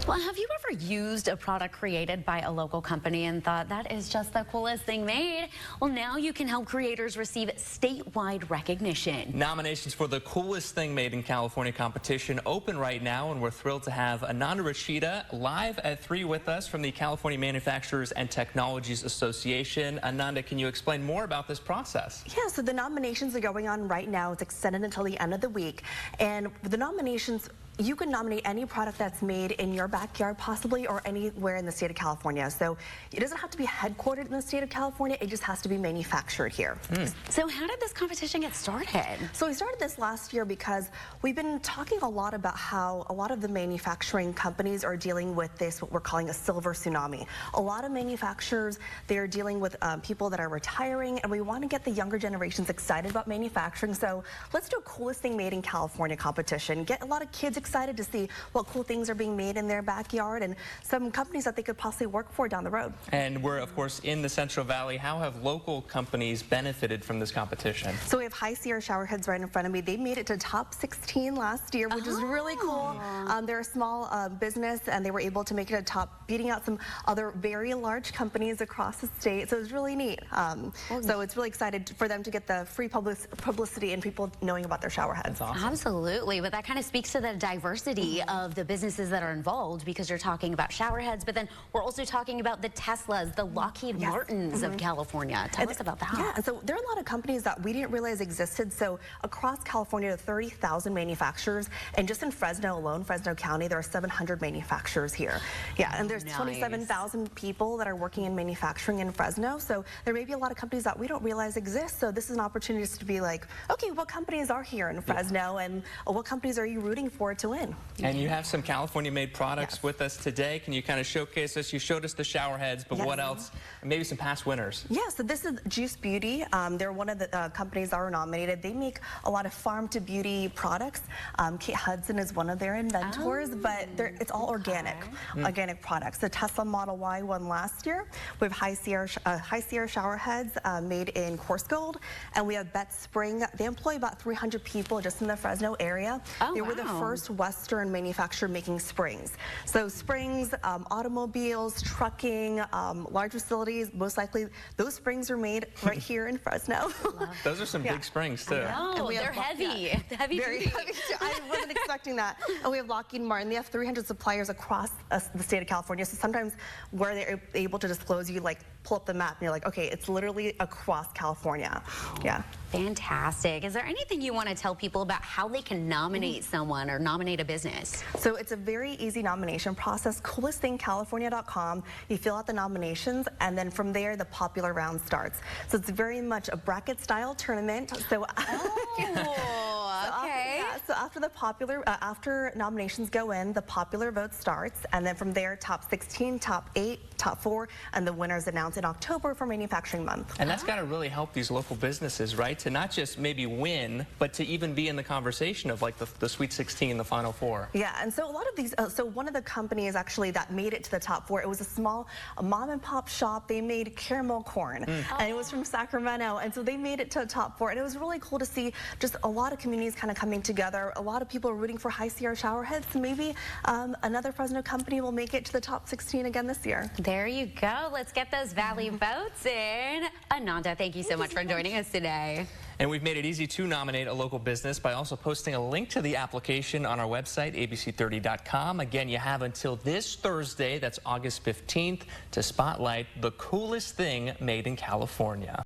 Well, have you ever used a product created by a local company and thought that is just the coolest thing made? Well, now you can help creators receive statewide recognition. Nominations for the coolest thing made in California competition open right now, and we're thrilled to have Ananda Rochita live at 3 with us from the California Manufacturers and Technologies Association. Ananda, can you explain more about this process? Yeah, so the nominations are going on right now. It's extended until the end of the week. And the nominations, you can nominate any product that's made in your backyard possibly, or anywhere in the state of California. So it doesn't have to be headquartered in the state of California, it just has to be manufactured here. So how did this competition get started? So we started this last year because we've been talking a lot about how a lot of the manufacturing companies are dealing with this, what we're calling a silver tsunami. A lot of manufacturers, they're dealing with people that are retiring, and we want to get the younger generations excited about manufacturing. So let's do a coolest thing made in California competition. Get a lot of kids excited to see what cool things are being made in their backyard and some companies that they could possibly work for down the road. And we're, of course, in the Central Valley. How have local companies benefited from this competition? So we have High Sierra shower heads right in front of me. They made it to top 16 last year, which is really cool. They're a small business, and they were able to make it a top, beating out some other very large companies across the state. So it was really neat. So it's really excited for them to get the free publicity and people knowing about their shower heads. That's awesome. Absolutely, but that kind of speaks to the diversity of the businesses that are involved, because you're talking about shower heads, but then we're also talking about the Teslas, the Lockheed Martins of California. Tell us about that. Yeah, so there are a lot of companies that we didn't realize existed. So across California, there are 30,000 manufacturers, and just in Fresno alone, Fresno County, there are 700 manufacturers here. Yeah, and there's 27,000 people that are working in manufacturing in Fresno. So there may be a lot of companies that we don't realize exist. So this is an opportunity to be like, okay, what companies are here in Fresno, and what companies are you rooting for to win? And you have some California-made products with us today. Can you kind of showcase us? You showed us the shower heads, but what else? And maybe some past winners. Yeah, so this is Juice Beauty. They're one of the companies that are nominated. They make a lot of farm-to-beauty products. Kate Hudson is one of their inventors, but it's all organic, organic products. The Tesla Model Y won last year. We have High Sierra shower heads made in coarse gold, and we have Bet Spring. They employ about 300 people just in the Fresno area. They were the first Western manufacturer making springs. So springs, automobiles, trucking, large facilities, most likely those springs are made right here in Fresno. Those are some big springs too. Oh, they're heavy. Heavy Very heavy. I wasn't expecting that. And we have Lockheed Martin. They have 300 suppliers across the state of California. So sometimes where they're able to disclose, you like pull up the map and you're like, okay, it's literally across California. Yeah. Fantastic. Is there anything you want to tell people about how they can nominate someone or nominate a business? So it's a very easy nomination process. Coolestthingcalifornia.com. You fill out the nominations, and then from there the popular round starts. So it's very much a bracket style tournament. So So after the after nominations go in, the popular vote starts, and then from there, top 16, top 8, top 4, and the winners announced in October for Manufacturing Month. And that's got to really help these local businesses, right? To not just maybe win, but to even be in the conversation of like the Sweet 16, the Final Four. Yeah, and so a lot of these, so one of the companies actually that made it to the top 4, it was a small mom and pop shop. They made caramel corn, and it was from Sacramento, and so they made it to the top 4, and it was really cool to see just a lot of communities kind of coming together. A lot of people are rooting for High Sierra shower heads. So maybe another Fresno company will make it to the top 16 again this year. There you go. Let's get those Valley votes in. Ananda, thank you so much for joining us today. And we've made it easy to nominate a local business by also posting a link to the application on our website, ABC30.com. Again, you have until this Thursday, that's August 15th, to spotlight the coolest thing made in California.